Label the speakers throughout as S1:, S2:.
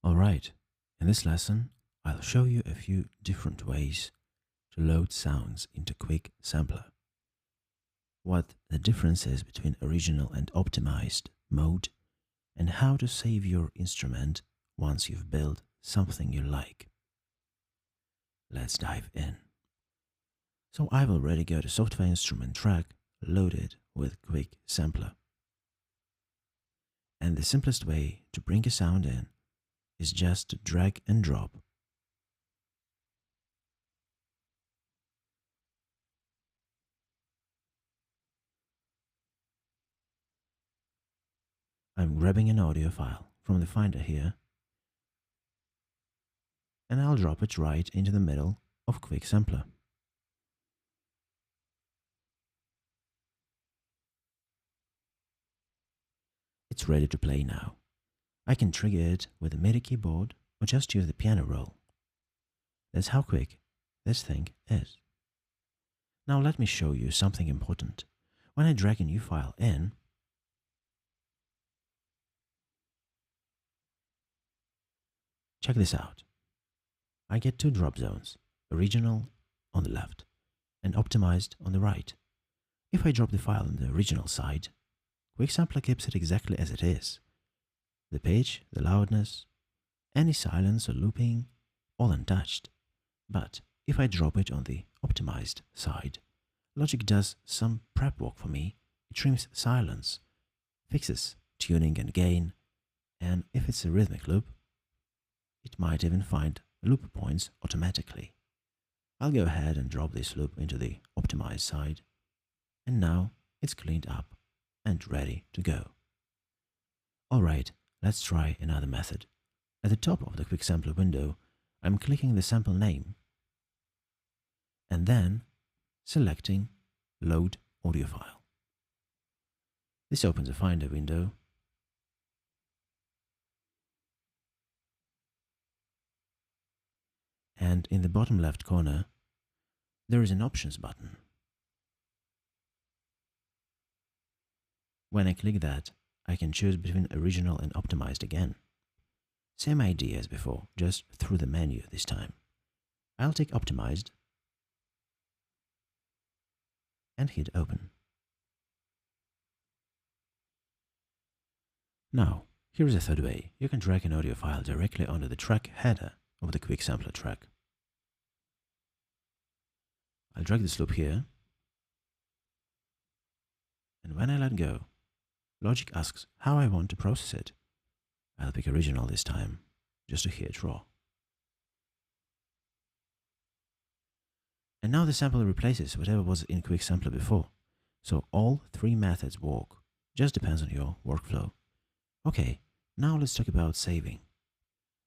S1: Alright, in this lesson, I'll show you a few different ways to load sounds into Quick Sampler, what the difference is between original and optimized mode, and how to save your instrument once you've built something you like. Let's dive in. So I've already got a software instrument track loaded with Quick Sampler. And the simplest way to bring a sound in is just to drag and drop. I'm grabbing an audio file from the Finder here, and I'll drop it right into the middle of Quick Sampler. It's ready to play now. I can trigger it with a MIDI keyboard or just use the piano roll. That's how quick this thing is. Now let me show you something important. When I drag a new file in, check this out. I get two drop zones, original on the left and optimized on the right. If I drop the file on the original side, Quick Sampler keeps it exactly as it is. The pitch, the loudness, any silence or looping, all untouched. But if I drop it on the optimized side, Logic does some prep work for me. It trims silence, fixes tuning and gain, and if it's a rhythmic loop, it might even find loop points automatically. I'll go ahead and drop this loop into the optimized side, and now it's cleaned up and ready to go. Alright, let's try another method. At the top of the Quick Sampler window, I'm clicking the sample name and then selecting Load Audio File. This opens a Finder window. And in the bottom left corner, there is an Options button. When I click that, I can choose between original and optimized again. Same idea as before, just through the menu this time. I'll take optimized and hit open. Now, here's a third way. You can drag an audio file directly onto the track header of the Quick Sampler track. I'll drag this loop here, and when I let go, Logic asks how I want to process it. I'll pick original this time, just to hear it raw. And now the sample replaces whatever was in Quick Sampler before, so all three methods work, just depends on your workflow. Okay, now let's talk about saving.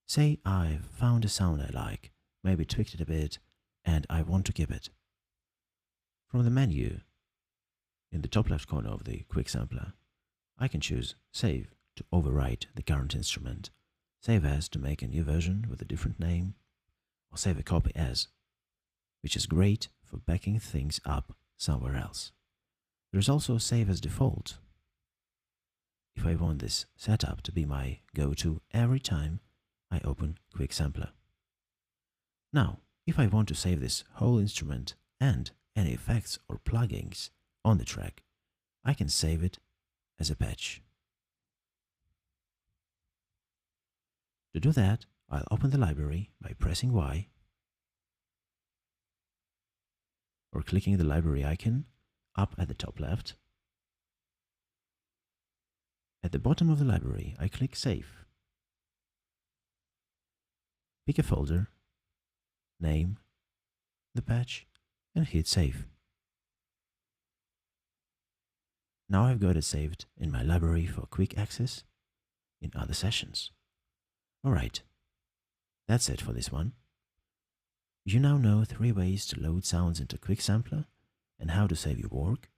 S1: Say I've found a sound I like, maybe tweaked it a bit, and I want to keep it. From the menu, in the top left corner of the Quick Sampler, I can choose Save to overwrite the current instrument, Save As to make a new version with a different name, or Save a Copy As, which is great for backing things up somewhere else. There's also Save as Default, if I want this setup to be my go-to every time I open Quick Sampler. Now, if I want to save this whole instrument and any effects or plugins on the track, I can save it as a patch. To do that, I'll open the library by pressing Y or clicking the library icon up at the top left. At the bottom of the library, I click Save. Pick a folder, name the patch, and hit Save. Now I've got it saved in my library for quick access in other sessions. Alright, that's it for this one. You now know 3 ways to load sounds into Quick Sampler and how to save your work,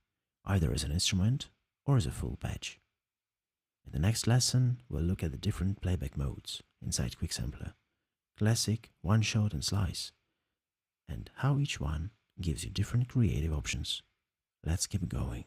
S1: either as an instrument or as a full patch. In the next lesson, we'll look at the different playback modes inside Quick Sampler: Classic, One Shot, and Slice, and how each one gives you different creative options. Let's keep going.